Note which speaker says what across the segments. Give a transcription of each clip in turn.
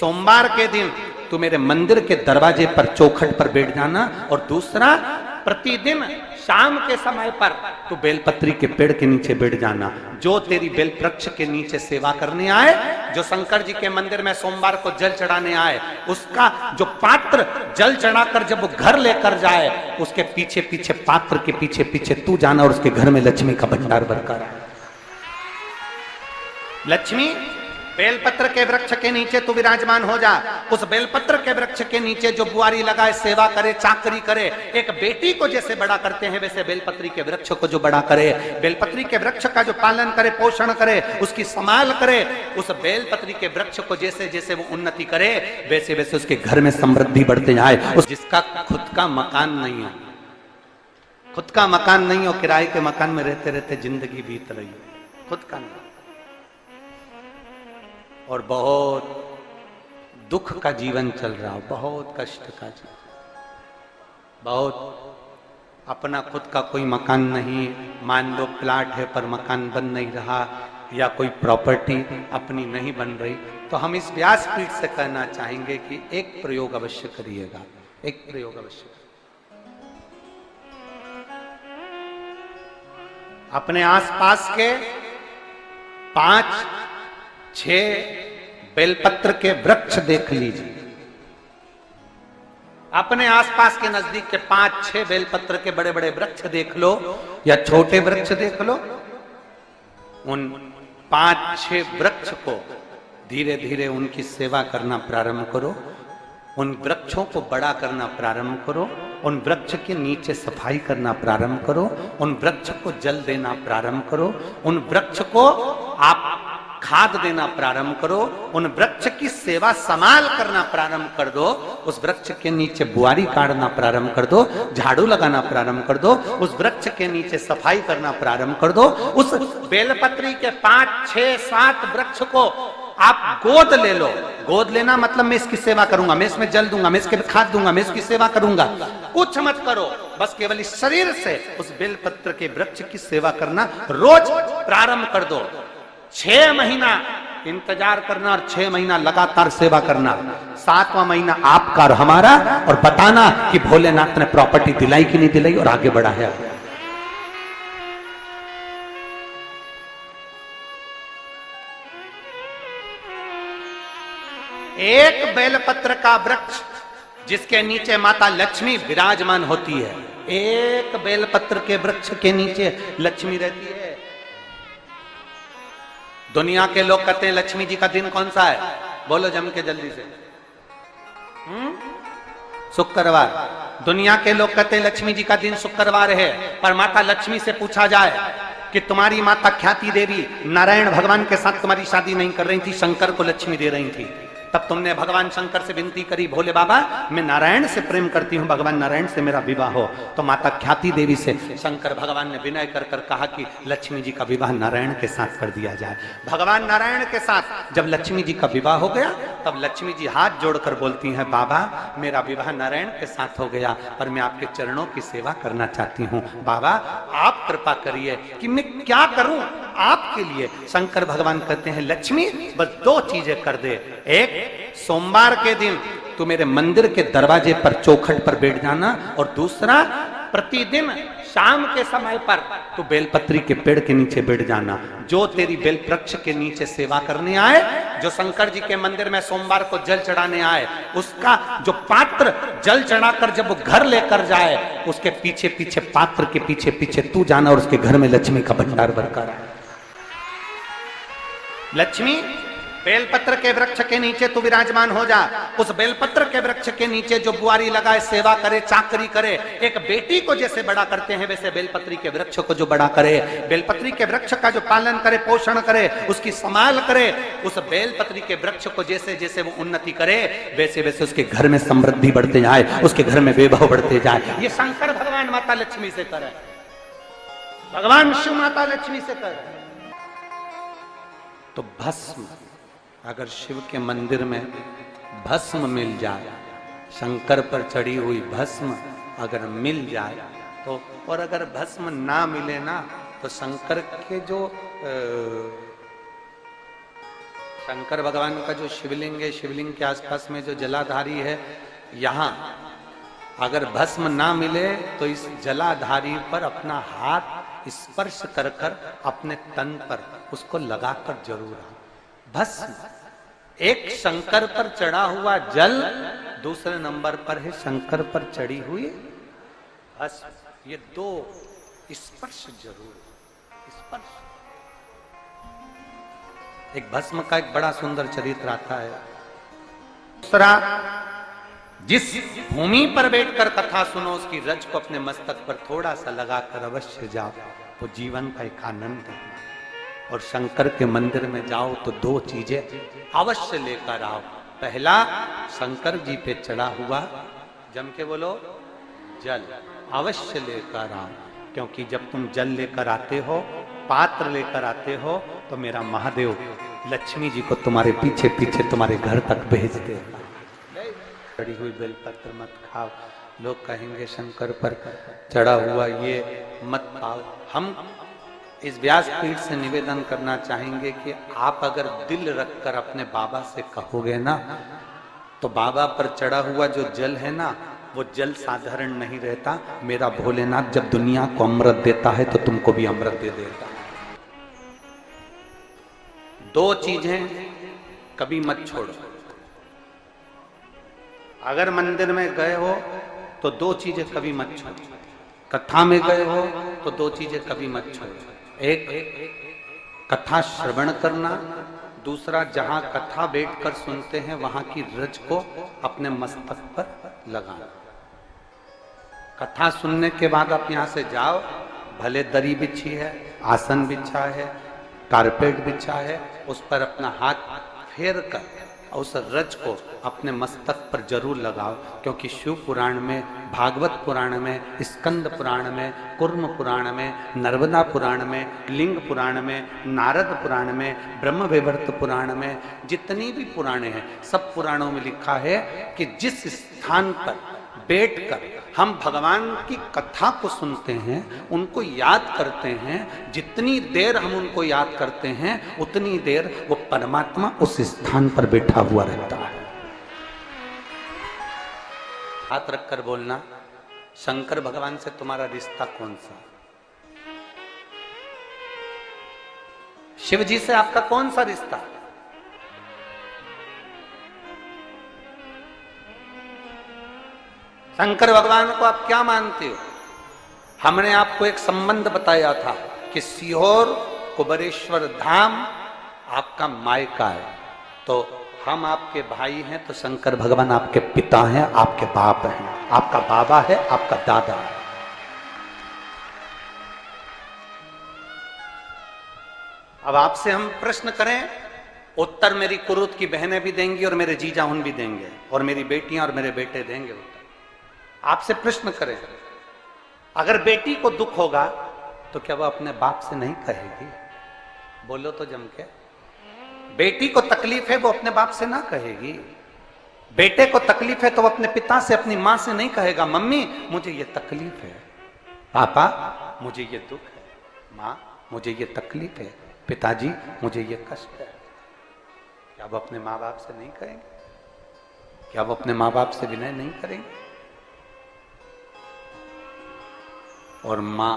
Speaker 1: सोमवार के दिन तू मेरे मंदिर के दरवाजे पर चौखट पर बैठ जाना, और दूसरा प्रतिदिन शाम के समय पर तू बेलपत्री के पेड़ के नीचे बैठ जाना। जो तेरी बेल वृक्ष के नीचे सेवा करने आए, जो शंकर जी के मंदिर में सोमवार को जल चढ़ाने आए, उसका जो पात्र जल चढ़ाकर जब वो घर लेकर जाए, उसके पीछे पीछे पात्र के पीछे पीछे तू जाना और उसके घर में लक्ष्मी का भंडार भरकर आए। लक्ष्मी बेलपत्र के वृक्ष के नीचे तू विराजमान हो जा। उस बेलपत्र के वृक्ष के नीचे जो बुआरी लगाए, सेवा करे, चाकरी करे, एक बेटी को जैसे बड़ा करते हैं वैसे बेलपत्री के वृक्ष को जो बड़ा करे, बेलपत्री के वृक्ष का जो पालन करे, पोषण करे, उसकी संभाल करे, उस बेलपत्री के वृक्ष को जैसे जैसे वो उन्नति करे वैसे वैसे उसके घर में समृद्धि बढ़ते जाए। उस जिसका खुद का मकान नहीं हो, खुद का मकान नहीं हो, किराए के मकान में रहते रहते जिंदगी बीत रही हो, खुद का नहीं, और बहुत दुख का जीवन चल रहा हो, बहुत कष्ट का जीवन, बहुत अपना खुद का कोई मकान नहीं, मान लो प्लाट है पर मकान बन नहीं रहा, या कोई प्रॉपर्टी अपनी नहीं बन रही, तो हम इस व्यासपीठ से कहना चाहेंगे कि एक प्रयोग अवश्य करिएगा, एक प्रयोग अवश्य। अपने आसपास के 5-6 बेलपत्र के वृक्ष देख लीजिए, अपने आसपास के नजदीक के 5-6 बेलपत्र के बड़े बड़े वृक्ष देख लो या छोटे वृक्ष देख लो। उन 5-6 वृक्ष को धीरे धीरे उनकी सेवा करना प्रारंभ करो, उन वृक्षों को बड़ा करना प्रारंभ करो, उन वृक्ष के नीचे सफाई करना प्रारंभ करो, उन वृक्ष को जल देना प्रारंभ करो, उन वृक्ष को आप खाद देना प्रारंभ करो, उन वृक्ष की सेवा संभाल करना प्रारंभ कर दो, उस वृक्ष के नीचे बुआरी काटना प्रारंभ कर दो, झाड़ू लगाना प्रारंभ कर दो, उस वृक्ष के नीचे सफाई करना प्रारंभ कर दो। उस बेलपत्री के 5-6-7 वृक्ष को आप गोद ले लो। गोद लेना मतलब मैं इसकी सेवा करूंगा, मैं इसमें जल दूंगा, मैं इसके खाद दूंगा, मैं इसकी सेवा करूंगा, कुछ मत करो, बस केवल इस शरीर से उस बेलपत्र के वृक्ष की सेवा करना रोज प्रारंभ कर दो। 6 महीना इंतजार करना और 6 महीना लगातार सेवा करना, 7वां महीना आपका और हमारा, और बताना कि भोलेनाथ ने प्रॉपर्टी दिलाई कि नहीं दिलाई और आगे बढ़ा है। एक बेलपत्र का वृक्ष जिसके नीचे माता लक्ष्मी विराजमान होती है, एक बेलपत्र के वृक्ष के नीचे लक्ष्मी रहती है। दुनिया के लोग कहते हैं लक्ष्मी जी का दिन कौन सा है, बोलो जम के जल्दी से। शुक्रवार। दुनिया के लोग कहते हैं लक्ष्मी जी का दिन शुक्रवार है, पर माता लक्ष्मी से पूछा जाए कि तुम्हारी माता ख्याति देवी नारायण भगवान के साथ तुम्हारी शादी नहीं कर रही थी, शंकर को लक्ष्मी दे रही थी, तब तुमने भगवान शंकर से विनती करी, भोले बाबा मैं नारायण से प्रेम करती हूँ, भगवान नारायण से मेरा विवाह हो। तो माता ख्याति देवी से शंकर भगवान ने विनय कर कर कहा कि लक्ष्मी जी का विवाह नारायण के साथ कर दिया जाए। भगवान नारायण के साथ जब लक्ष्मी जी का विवाह हो गया, तब लक्ष्मी जी हाथ जोड़कर बोलती हैं, बाबा मेरा विवाह नारायण के साथ हो गया, पर मैं आपके चरणों की सेवा करना चाहती हूँ, बाबा आप कृपा करिए कि मैं क्या करूं आपके लिए। शंकर भगवान कहते हैं लक्ष्मी बस 2 चीजें कर दे, एक सोमवार के दिन तू मेरे मंदिर के दरवाजे पर चौखट पर बैठ जाना, और दूसरा प्रतिदिन शाम के समय पर तू बेलपत्री के पेड़ के नीचे बैठ जाना। जो तेरी बेल वृक्ष के नीचे सेवा करने आए, जो शंकर जी के मंदिर में सोमवार को जल चढ़ाने आए, उसका जो पात्र जल चढ़ाकर जब वो घर लेकर जाए, उसके पीछे पीछे पात्र के पीछे पीछे तू जाना और उसके घर में लक्ष्मी का भंडार भरकर आए। लक्ष्मी बेलपत्र के वृक्ष के नीचे तू विराजमान हो जा। उस बेलपत्र के वृक्ष के नीचे जो बुआरी लगाए, सेवा करे, चाकरी करे, एक बेटी को जैसे बड़ा करते हैं वैसे बेलपत्री के वृक्ष को जो बड़ा करे, बेलपत्री के वृक्ष का जो पालन करे, पोषण करे, उसकी संभाल करे, उस बेलपत्री के वृक्ष को जैसे जैसे वो उन्नति करे वैसे वैसे उसके घर में समृद्धि बढ़ते जाए, उसके घर में वैभव बढ़ते जाए। ये शंकर भगवान माता लक्ष्मी से करे, भगवान शिव माता लक्ष्मी से करे। तो भस्म, अगर शिव के मंदिर में भस्म मिल जाए, शंकर पर चढ़ी हुई भस्म अगर मिल जाए तो, और अगर भस्म ना मिले ना तो शंकर के जो शंकर भगवान का जो शिवलिंग है, शिवलिंग के आसपास में जो जलाधारी है, यहाँ अगर भस्म ना मिले तो इस जलाधारी पर अपना हाथ स्पर्श कर कर अपने तन पर उसको लगाकर जरूर आओ। भस्म एक शंकर पर चढ़ा हुआ जल, दूसरे नंबर पर है शंकर पर चढ़ी हुई भस्म। ये दो स्पर्श जरूर, स्पर्श। एक भस्म का एक बड़ा सुंदर चरित्र आता है। दूसरा, जिस भूमि पर बैठकर कथा सुनो उसकी रज को अपने मस्तक पर थोड़ा सा लगाकर अवश्य जाओ, वो जीवन का एक आनंद है। और शंकर के मंदिर में जाओ तो दो चीजें अवश्य लेकर आओ। पहला, शंकर जी पे चढ़ा हुआ, जम के बोलो, जल अवश्य लेकर आओ। क्योंकि जब तुम जल लेकर आते हो, पात्र लेकर आते हो, तो मेरा महादेव लक्ष्मी जी को तुम्हारे पीछे पीछे तुम्हारे घर तक भेज देगा। चढ़ी हुई बेलपत्र मत खाओ, लोग कहेंगे शंकर पर चढ़ा हुआ ये मत खाओ। हम इस व्यासपीठ से निवेदन करना चाहेंगे कि आप अगर दिल रखकर अपने बाबा से कहोगे ना, तो बाबा पर चढ़ा हुआ जो जल है ना, वो जल साधारण नहीं रहता। मेरा भोलेनाथ जब दुनिया को अमृत देता है तो तुमको भी अमृत दे देता है। दो चीजें कभी मत छोड़ो। अगर मंदिर में गए हो तो दो चीजें कभी मत छोड़ो। कथा में गए हो तो दो चीजें कभी मत छोड़ो। एक, कथा श्रवण करना। दूसरा, जहां कथा बैठकर सुनते हैं वहां की रज को अपने मस्तक पर लगाना। कथा सुनने के बाद आप यहां से जाओ, भले दरी बिछी है, आसन बिछा है, कारपेट बिछा है, उस पर अपना हाथ फेर कर उस रज को अपने मस्तक पर जरूर लगाओ। क्योंकि शिव पुराण में, भागवत पुराण में, स्कंद पुराण में, कुर्म पुराण में, नर्मदा पुराण में, लिंग पुराण में, नारद पुराण में, ब्रह्म वैवर्त पुराण में, जितनी भी पुराणे हैं, सब पुराणों में लिखा है कि जिस स्थान पर बैठकर हम भगवान की कथा को सुनते हैं, उनको याद करते हैं, जितनी देर हम उनको याद करते हैं उतनी देर वो परमात्मा उस स्थान पर बैठा हुआ रहता है। हाथ रखकर बोलना, शंकर भगवान से तुम्हारा रिश्ता कौन सा? शिव जी से आपका कौन सा रिश्ता? शंकर भगवान को आप क्या मानते हो? हमने आपको एक संबंध बताया था कि सीहोर कुबेरेश्वर धाम आपका मायका है, तो हम आपके भाई हैं, तो शंकर भगवान आपके पिता हैं, आपके बाप हैं, आपका बाबा है, आपका दादा है। अब आपसे हम प्रश्न करें, उत्तर मेरी कुरुत की बहनें भी देंगी और मेरे जीजा उन भी देंगे और मेरी बेटियां और मेरे बेटे देंगे उत्तर। आपसे प्रश्न करें, अगर बेटी को दुख होगा तो क्या वो अपने बाप से नहीं कहेगी? बोलो तो जम के। बेटी को तकलीफ है, वो अपने बाप से ना कहेगी। बेटे को तकलीफ है तो वो अपने पिता से, अपनी मां से नहीं कहेगा, मम्मी मुझे ये तकलीफ है, पापा मुझे ये दुख है, मां मुझे ये तकलीफ है, पिताजी मुझे ये कष्ट है। क्या वो अपने माँ बाप से नहीं कहेंगे? क्या वो अपने माँ बाप से विनय नहीं करेंगे? और माँ,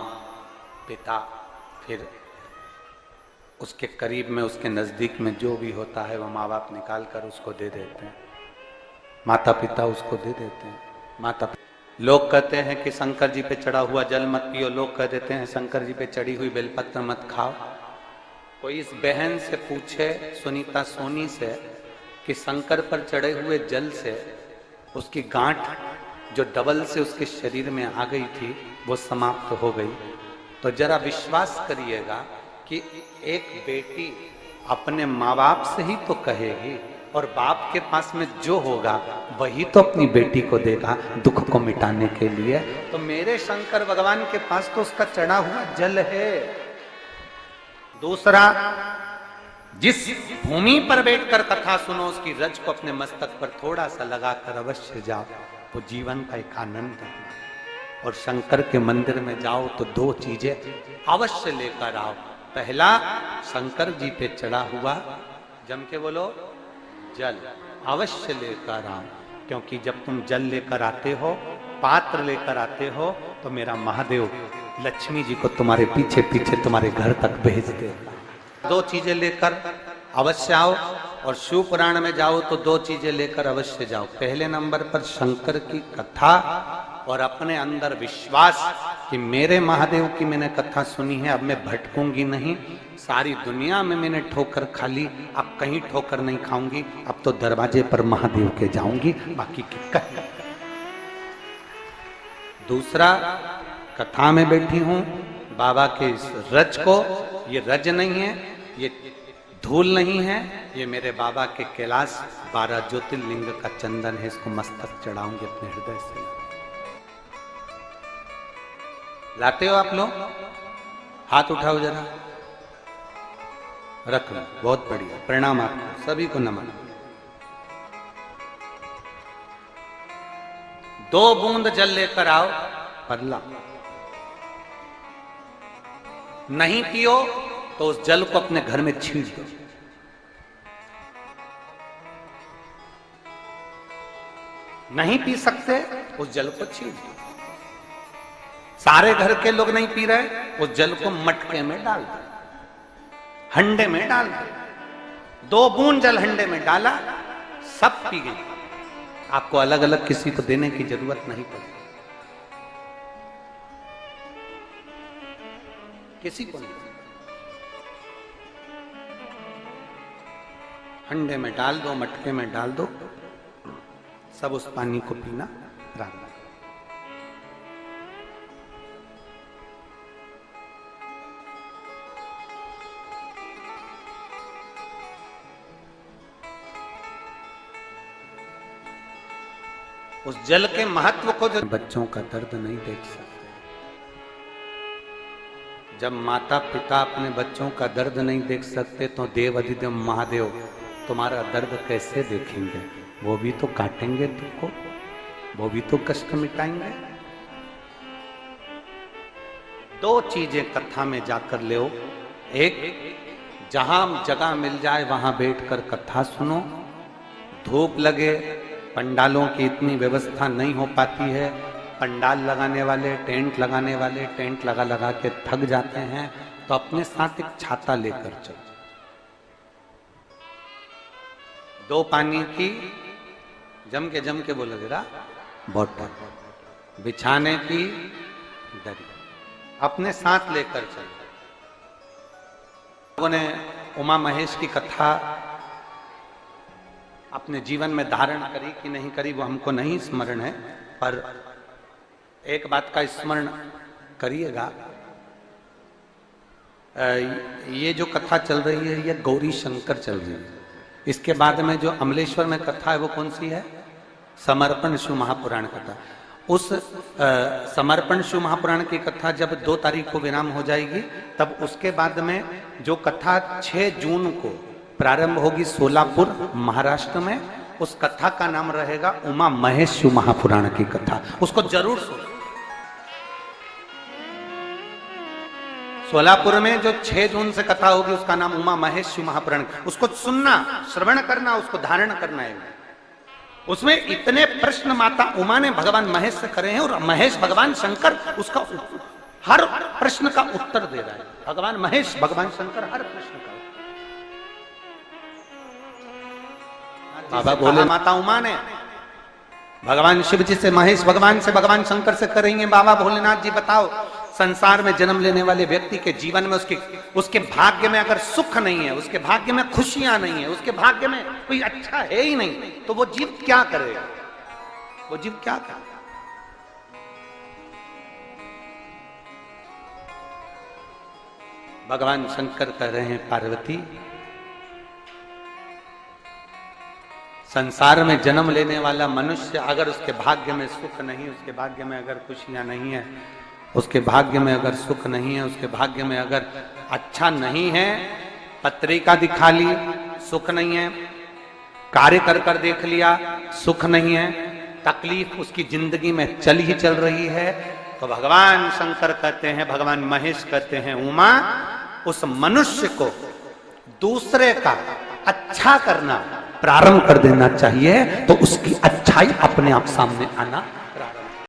Speaker 1: पिता, फिर उसके करीब में, उसके नजदीक में जो भी होता है वो माँ बाप निकाल कर उसको दे देते हैं, माता पिता उसको दे देते हैं। माता लोग कहते हैं कि शंकर जी पे चढ़ा हुआ जल मत पियो, लोग कह देते हैं शंकर जी पे चढ़ी हुई बेलपत्र मत खाओ। कोई इस बहन से पूछे, सुनीता सोनी से, कि शंकर पर चढ़े हुए जल से उसकी गांठ जो डबल से उसके शरीर में आ गई थी वो समाप्त हो गई, तो जरा विश्वास करिएगा कि एक बेटी अपने माँ बाप से ही तो कहेगी, और बाप के पास में जो होगा वही तो अपनी बेटी को देगा दुख को मिटाने के लिए। तो मेरे शंकर भगवान के पास तो उसका चढ़ा हुआ जल है। दूसरा, जिस भूमि पर बैठकर कथा सुनो उसकी रज को अपने मस्तक पर थोड़ा सा लगाकर अवश्य जाओ, वो जीवन का एक आनंद है। और शंकर के मंदिर में जाओ तो दो चीजें अवश्य लेकर आओ। पहला, शंकर जी पे चढ़ा हुआ जम के बोलो, जल अवश्य लेकर आओ, क्योंकि जब तुम जल लेकर आते हो, पात्र लेकर आते हो, तो मेरा महादेव लक्ष्मी जी को तुम्हारे पीछे पीछे तुम्हारे घर तक भेज देगा। दो चीजें लेकर अवश्य आओ, और शिव पुराण में जाओ तो दो चीजें लेकर अवश्य जाओ। पहले नंबर पर शंकर की कथा और अपने अंदर विश्वास कि मेरे महादेव की मैंने कथा सुनी है, अब मैं भटकूंगी नहीं। सारी दुनिया में मैंने ठोकर खा ली, अब कहीं ठोकर नहीं खाऊंगी, अब तो दरवाजे पर महादेव के जाऊंगी, बाकी की कहीं। दूसरा, कथा में बैठी हूं बाबा के इस रज को, ये रज नहीं है, ये धूल नहीं है, ये मेरे बाबा के कैलाश 12 ज्योतिर्लिंग का चंदन है, इसको मस्तक चढ़ाऊंगी अपने हृदय से। लाते हो आप लोग? हाथ उठाओ जरा, रख लो, बहुत बढ़िया, प्रणाम आपको सभी को, नमन। 2 बूंद जल लेकर आओ, पल्ला नहीं पियो तो उस जल को अपने घर में छींट दो। नहीं पी सकते, उस जल को छींट दो। सारे घर के लोग नहीं पी रहे, उस जल को मटके में डाल दो, हंडे में डाल दो। 2 बूंद जल हंडे में डाला, सब पी गए। आपको अलग अलग किसी को देने की जरूरत नहीं पड़ी, किसी को नहीं। हंडे में डाल दो, मटके में डाल दो, सब उस पानी को पीना प्रारंभ। उस जल के महत्व को जो बच्चों का दर्द नहीं देख सकते, जब माता पिता अपने बच्चों का दर्द नहीं देख सकते, तो देव अधिदेव महादेव तुम्हारा दर्द कैसे देखेंगे? वो भी तो काटेंगे तुमको, वो भी तो कष्ट मिटाएंगे। 2 चीजें कथा में जाकर ले, एक जहां जगह मिल जाए वहां बैठकर कथा सुनो। धूप लगे, पंडालों की इतनी व्यवस्था नहीं हो पाती है, पंडाल लगाने वाले, टेंट लगाने वाले टेंट लगा लगा के थक जाते हैं, तो अपने साथ एक छाता लेकर चलो। 2 पानी की जम के बोलो जरा, बोतल, बिछाने की दरी अपने साथ लेकर चलो। लोगों ने उमा महेश की कथा अपने जीवन में धारण करी कि नहीं करी वो हमको नहीं स्मरण है, पर एक बात का स्मरण करिएगा, ये जो कथा चल रही है ये गौरी शंकर चल रही है। इसके बाद में जो अमलेश्वर में कथा है वो कौन सी है? समर्पण शिव महापुराण कथा। उस समर्पण शिव महापुराण की कथा जब 2 तारीख को विराम हो जाएगी, तब उसके बाद में जो कथा 6 जून को प्रारंभ होगी सोलापुर महाराष्ट्र में, उस कथा का नाम रहेगा उमा महेश शिव महापुराण की कथा। उसको जरूर सुनो। सोलापुर में जो 6 जून से कथा होगी उसका नाम उमा महेश शिव महापुराण। उसको सुनना, श्रवण करना, उसको धारण करना है। उसमें इतने प्रश्न माता उमा ने भगवान महेश से करे हैं, और महेश भगवान शंकर उसका हर प्रश्न का उत्तर दे रहा है। भगवान महेश भगवान शंकर हर प्रश्न का। बाबा बोले माता उमा ने भगवान शिव जी से, महेश भगवान से, भगवान शंकर से करेंगे, बाबा भोलेनाथ जी बताओ, संसार में जन्म लेने वाले व्यक्ति के जीवन में उसके भाग्य में अगर सुख नहीं है, उसके भाग्य में खुशियां नहीं है, उसके भाग्य में कोई अच्छा है ही नहीं, तो वो जीव क्या करेगा? वो जीव क्या करेगा? भगवान शंकर कह रहे हैं, पार्वती, संसार में जन्म लेने वाला मनुष्य अगर उसके भाग्य में सुख नहीं, उसके भाग्य में अगर खुशियां नहीं है, उसके भाग्य में अगर सुख नहीं है, उसके भाग्य में अगर अच्छा नहीं है, पत्रिका दिखा ली सुख नहीं है, कार्य कर कर देख लिया सुख नहीं है, तकलीफ उसकी जिंदगी में चल ही चल रही है, तो भगवान शंकर कहते हैं, भगवान महेश कहते हैं, उमा, उस मनुष्य को दूसरे का अच्छा करना प्रारंभ कर देना चाहिए, तो उसकी अच्छाई अपने आप सामने आना प्रारंभ